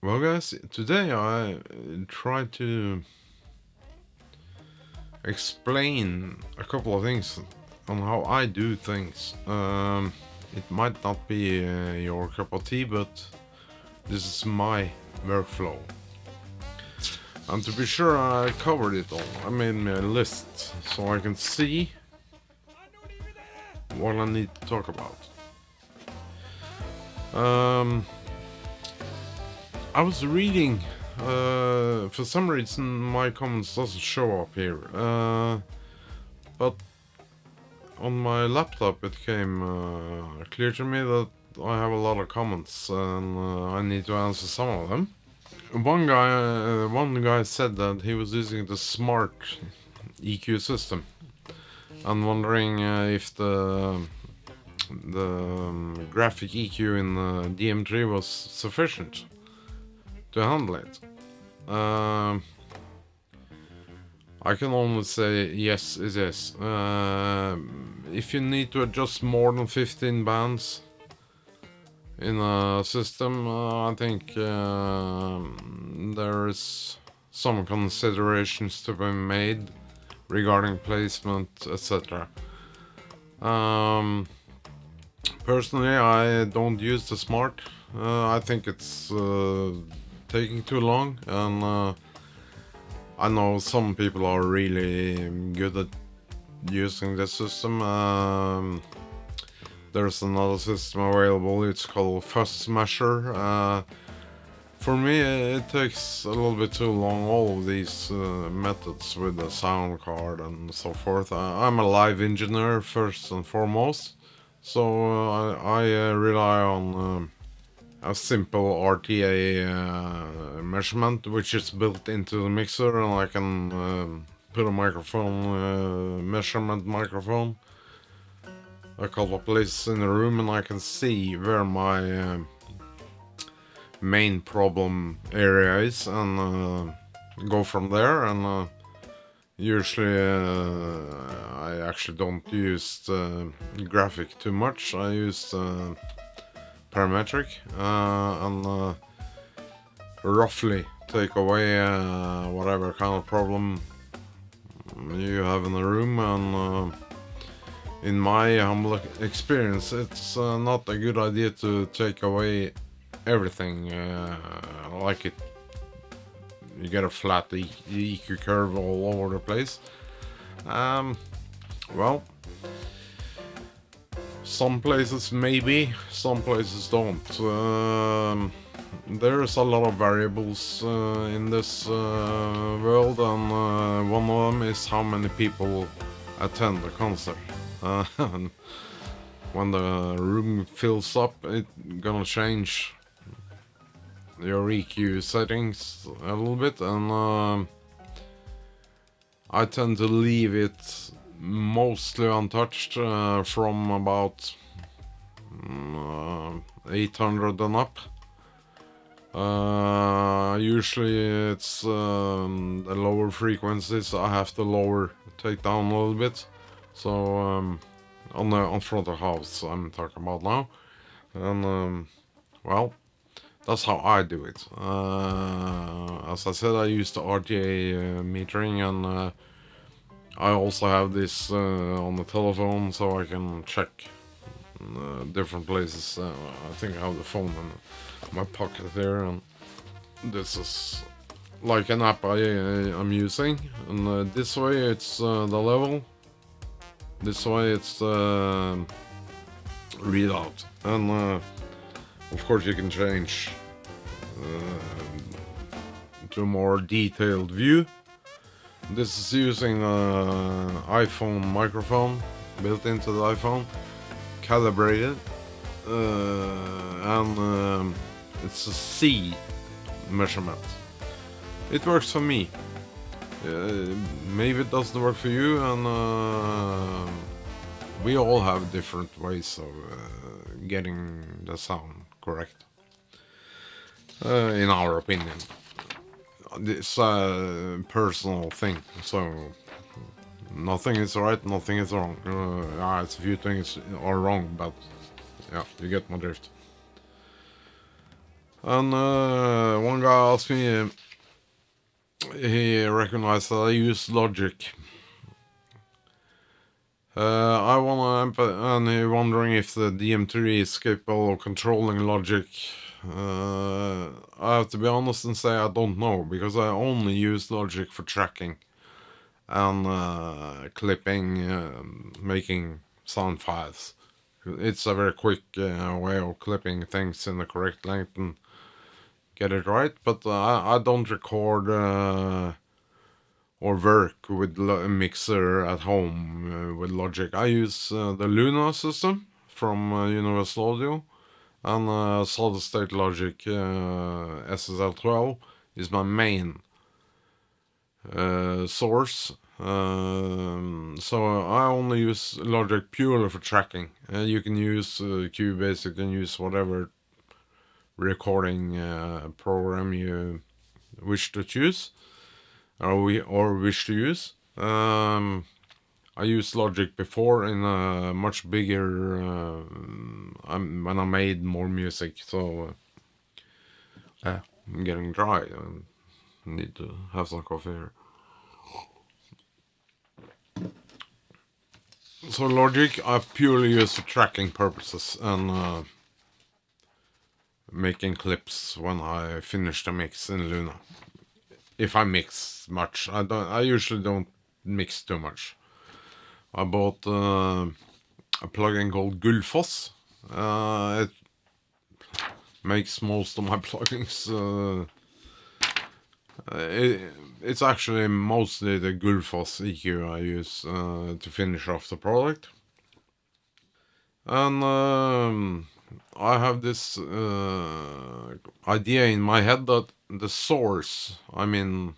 Well, guys, today I try to explain a couple of things on how I do things. It might not be your cup of tea, but this is my workflow. And to be sure I covered it all, I made me a list so I can see what I need to talk about. I was reading, for some reason my comments doesn't show up here, but on my laptop it came clear to me that I have a lot of comments and I need to answer some of them. One guy said that he was using the smart EQ system and wondering if the graphic EQ in the dm3 was sufficient to handle it. I can only say yes, it is. If you need to adjust more than 15 bands in a system, I think there is some considerations to be made regarding placement, etc. Personally, I don't use the smart. I think it's taking too long, and I know some people are really good at using this system. There's another system available, it's called Fuzz Measure. For me, it takes a little bit too long, all of these methods with the sound card and so forth. I'm a live engineer first and foremost, so I rely on a simple RTA measurement, which is built into the mixer, and I can put a microphone, measurement microphone, a couple of places in the room, and I can see where my main problem area is, and go from there. And usually I actually don't use the graphic too much. I use parametric and roughly take away whatever kind of problem you have in the room. And in my humble experience, it's not a good idea to take away everything like it. You get a flat EQ curve all over the place. Well, some places maybe, some places don't. There's a lot of variables in this world, and one of them is how many people attend the concert. When the room fills up, it's gonna change your EQ settings a little bit, and I tend to leave it mostly untouched from about 800 and up. Usually it's the lower frequencies I have to take down a little bit. So on front of house I'm talking about now, and well, that's how I do it. As I said, I use the RTA metering, and I also have this on the telephone, so I can check different places. I think I have the phone in my pocket here, and this is like an app I'm using. And this way it's the level, this way it's the readout, and of course you can change to a more detailed view. This is using an iPhone microphone built into the iPhone, calibrated, and it's a C measurement. It works for me. Maybe it doesn't work for you, and we all have different ways of getting the sound correct, in our opinion. It's a personal thing, so nothing is right, nothing is wrong. It's a few things are wrong, but yeah, you get my drift. And one guy asked me, he recognized that I use Logic. I wanna, and he wondering if the dm3 is capable of controlling Logic. I have to be honest and say I don't know, because I only use Logic for tracking and clipping, making sound files. It's a very quick way of clipping things in the correct length and get it right, but I don't record or work with a mixer at home with Logic. I use the Luna system from Universal Audio, and Solid State Logic SSL12 is my main source. So I only use Logic purely for tracking. You can use Cubase, you can use whatever recording program you wish to choose or wish to use. I used Logic before in a much bigger when I made more music, so I'm getting dry. I need to have some coffee here. So Logic I purely use for tracking purposes and making clips when I finish the mix in Luna. If I mix much, I usually don't mix too much. I bought a plugin called Gullfoss. It makes most of my plugins. It's actually mostly the Gullfoss EQ I use to finish off the product. And I have this idea in my head that the source, I mean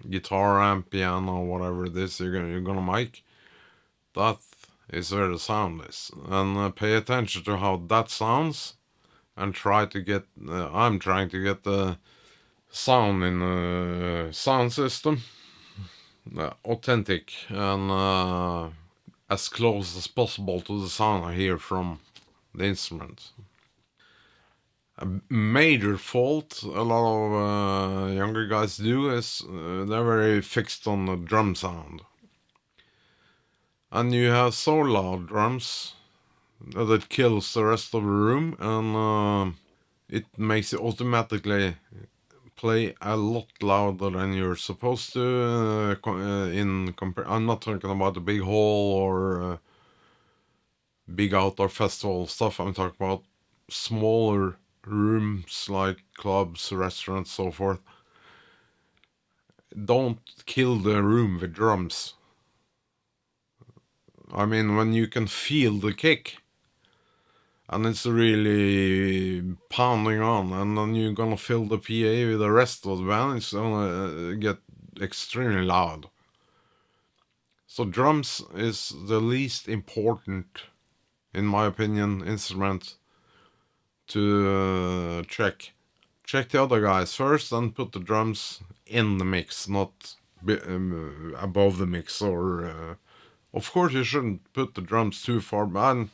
guitar amp, piano, whatever it is you're gonna make, that is where the sound is. And pay attention to how that sounds and try to get, I'm trying to get the sound in the sound system authentic and as close as possible to the sound I hear from the instrument. A major fault a lot of younger guys do is they're very fixed on the drum sound. And you have so loud drums that it kills the rest of the room, and it makes it automatically play a lot louder than you're supposed to. I'm not talking about the big hall or big outdoor festival stuff. I'm talking about smaller rooms like clubs, restaurants, so forth. Don't kill the room with drums. I mean, when you can feel the kick and it's really pounding on, and then you're gonna fill the PA with the rest of the band, it's gonna get extremely loud. So drums is the least important, in my opinion, instrument to check. Check the other guys first and put the drums in the mix, not above the mix. Or of course you shouldn't put the drums too far back.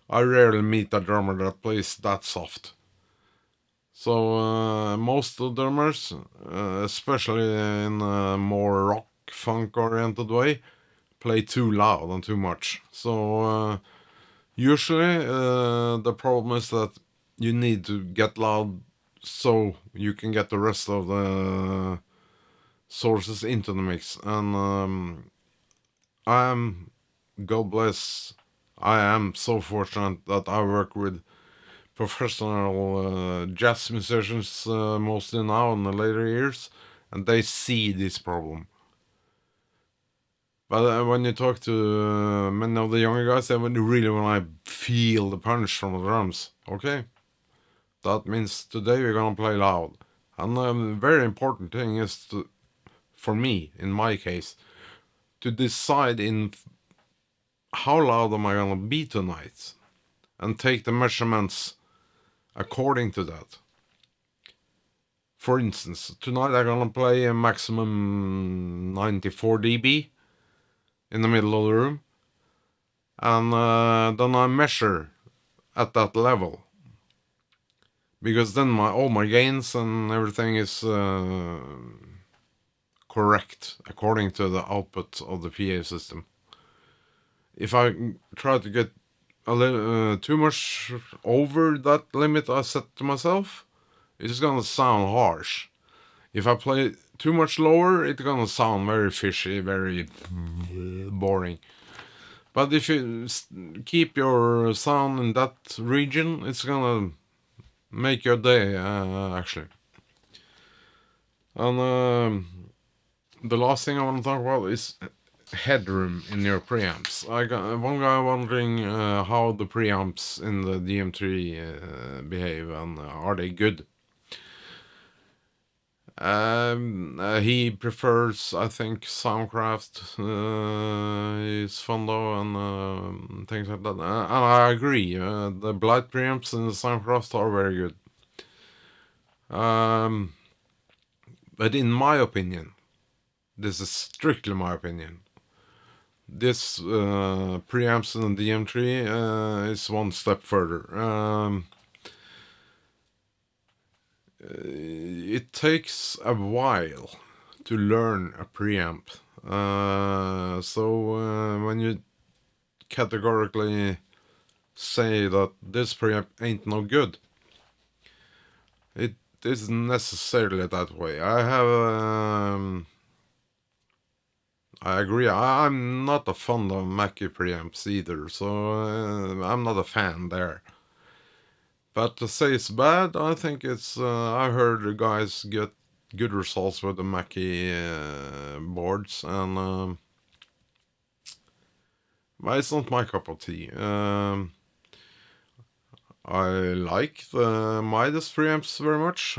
I rarely meet a drummer that plays that soft. So most of the drummers, especially in a more rock funk oriented way, play too loud and too much. So usually the problem is that you need to get loud so you can get the rest of the sources into the mix. And God bless, I am so fortunate that I work with professional jazz musicians mostly now in the later years, and they see this problem. But when you talk to many of the younger guys, they really want to feel the punch from the drums. Okay, that means today we're gonna play loud. And a very important thing is for me, in my case, to decide in how loud am I gonna be tonight, and take the measurements according to that. For instance, tonight I'm gonna play a maximum 94 dB in the middle of the room, and then I measure at that level. because then all my gains and everything is correct according to the output of the PA system. If I try to get a little too much over that limit I set to myself, it's gonna sound harsh. If I play too much lower, it's gonna sound very fishy, very boring. But if you keep your sound in that region, it's gonna make your day, actually. And the last thing I want to talk about is headroom in your preamps. I got one guy wondering how the preamps in the dm3 behave, and are they good? He prefers, I think, Soundcraft is fun though, and things like that. And I agree. The Blight preamps in the Soundcraft are very good. But in my opinion, this is strictly my opinion, this preamps in the dm3 is one step further. It takes a while to learn a preamp. So when you categorically say that this preamp ain't no good, it isn't necessarily that way. I agree. I'm not a fan of Mackie preamps either, so I'm not a fan there. But to say it's bad, I think it's. I heard the guys get good results with the Mackie boards, and but it's not my cup of tea. I like the Midas preamps very much,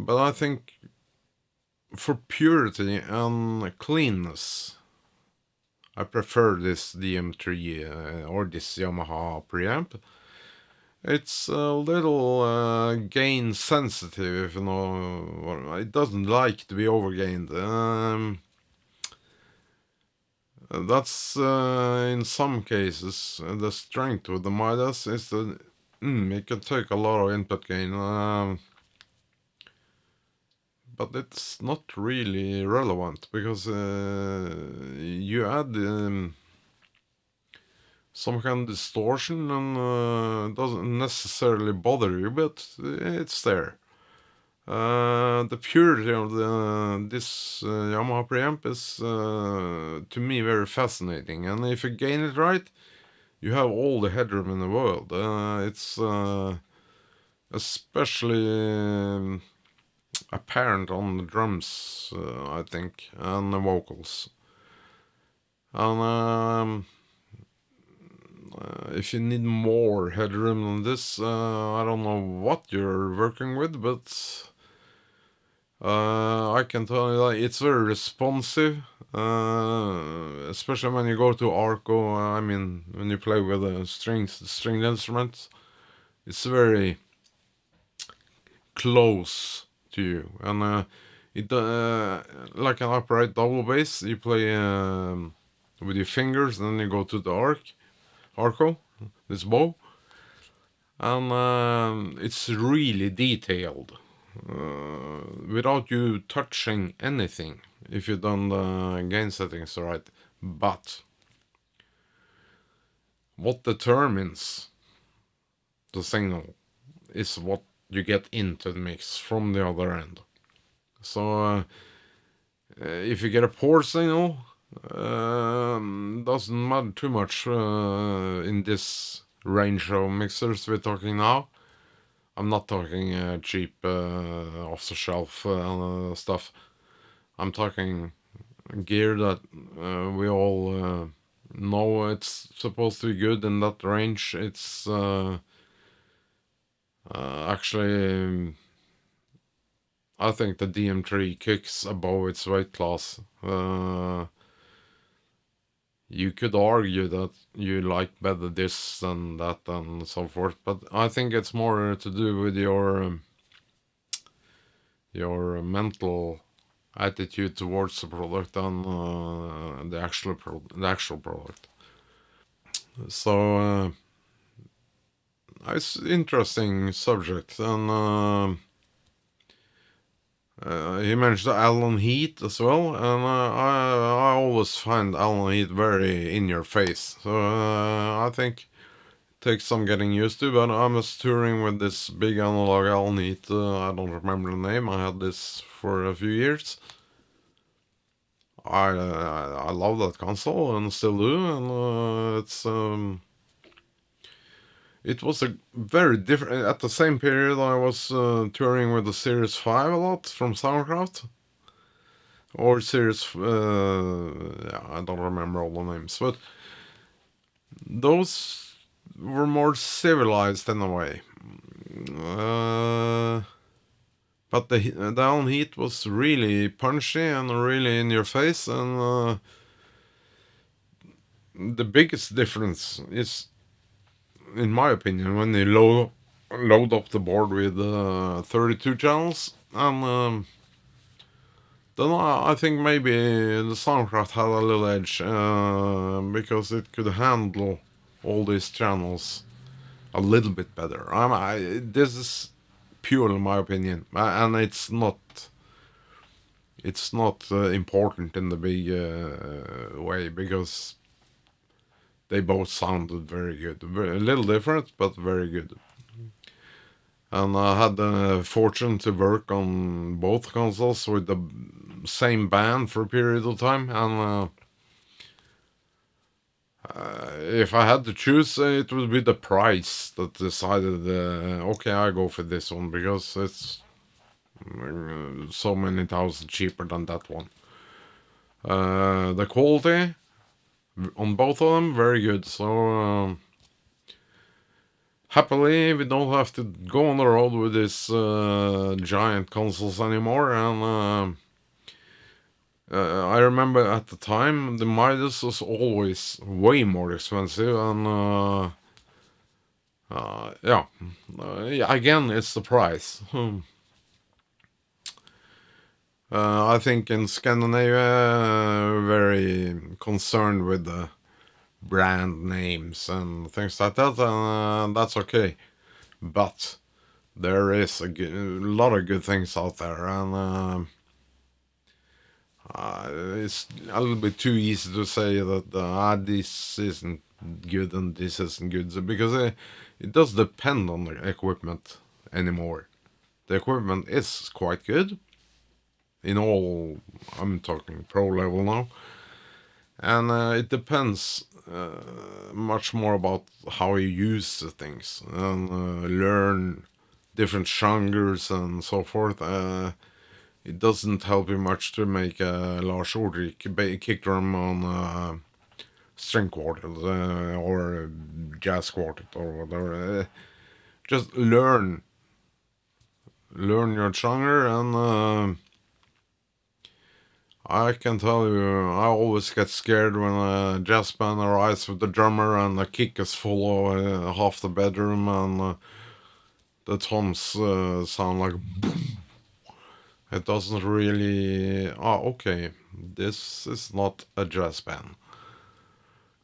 but I think for purity and cleanness, I prefer this dm3 or this Yamaha preamp. It's a little gain sensitive, if you know. It doesn't like to be overgained. That's in some cases the strength with the Midas is that it can take a lot of input gain, but it's not really relevant because you add some kind of distortion, and it doesn't necessarily bother you, but it's there. The purity of this Yamaha preamp is to me very fascinating, and if you gain it right, you have all the headroom in the world. It's especially apparent on the drums, I think, and the vocals. And if you need more headroom than this, I don't know what you're working with, but I can tell you that it's very responsive, especially when you go to Arco. I mean, when you play with stringed instruments, it's very close to you, and it like an upright double bass. You play with your fingers, then you go to the arco, this bow, and it's really detailed without you touching anything if you've done the gain settings right. But what determines the signal is what you get into the mix from the other end. So if you get a poor signal, doesn't matter too much in this range of mixers we're talking now. I'm not talking cheap off-the-shelf stuff. I'm talking gear that we all know it's supposed to be good in that range. It's actually, I think the dm3 kicks above its weight class. You could argue that you like better this than that and so forth, but I think it's more to do with your mental attitude towards the product than the actual product. So It's interesting subject, and he mentioned Alan Heath as well, and I always find Alan Heath very in your face. So I think it takes some getting used to. But I was touring with this big analog Alan Heath. I don't remember the name. I had this for a few years. I love that console and still do, and it was a very different. At the same period, I was touring with the Series 5 a lot from Soundcraft. Or Series. Yeah, I don't remember all the names. But those were more civilized in a way. But the Down Heat was really punchy and really in your face. And the biggest difference is, in my opinion, when you load up the board with 32 channels, and then I think maybe the Soundcraft had a little edge, because it could handle all these channels a little bit better. This is purely my opinion, and it's not important in the big way, because they both sounded very good. A little different, but very good. And I had the fortune to work on both consoles with the same band for a period of time. And if I had to choose, it would be the price that decided, okay, I go for this one, because it's so many thousand cheaper than that one. The quality on both of them, very good. So happily, we don't have to go on the road with these giant consoles anymore. And I remember at the time the Midas was always way more expensive, and yeah, again, it's the price. I think in Scandinavia, very concerned with the brand names and things like that, and that's okay. But there is a lot of good things out there, and it's a little bit too easy to say that this isn't good and this isn't good, because it does depend on the equipment anymore. The equipment is quite good in all. I'm talking pro level now, and it depends much more about how you use the things and learn different genres and so forth. It doesn't help you much to make a Lars Ulrich kick drum on string quartet or jazz quartet or whatever. Just learn your genre, and I can tell you, I always get scared when a jazz band arrives with the drummer and the kick is full of half the bedroom, and the toms sound like boom. It doesn't really. Oh, okay, this is not a jazz band.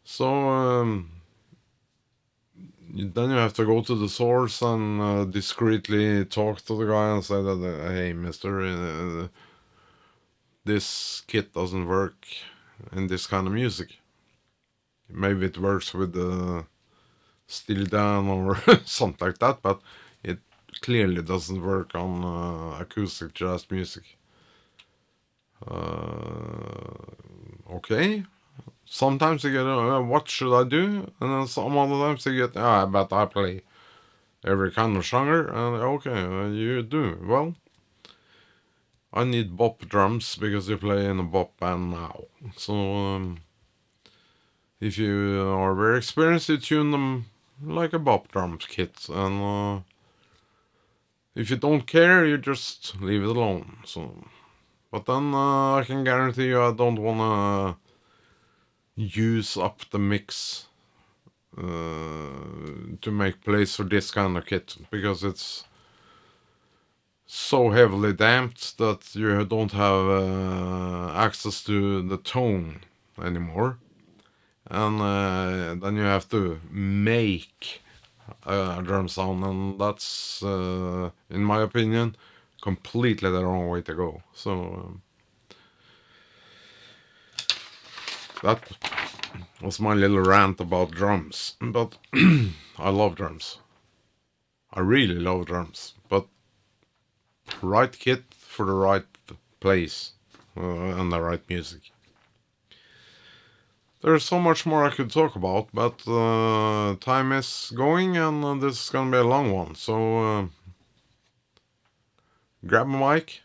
So then you have to go to the source and discreetly talk to the guy and say that, hey, mister, this kit doesn't work in this kind of music. Maybe it works with the Still Dan or something like that, but it clearly doesn't work on acoustic jazz music. Okay. Sometimes you get, what should I do? And then some other times you get, but I play every kind of genre. And okay, you do. Well, I need bop drums because you play in a bop band now. So if you are very experienced, you tune them like a bop drums kit. And if you don't care, you just leave it alone. So, but then I can guarantee you I don't want to use up the mix to make place for this kind of kit, because it's so heavily damped that you don't have access to the tone anymore, and then you have to make drum sound, and that's, in my opinion, completely the wrong way to go. So that was my little rant about drums. But I love drums. I really love drums. But right kit for the right place and the right music. There's so much more I could talk about, but time is going, and this is gonna be a long one. So grab a mic,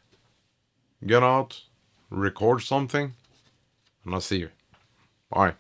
get out, record something, and I'll see you. Bye.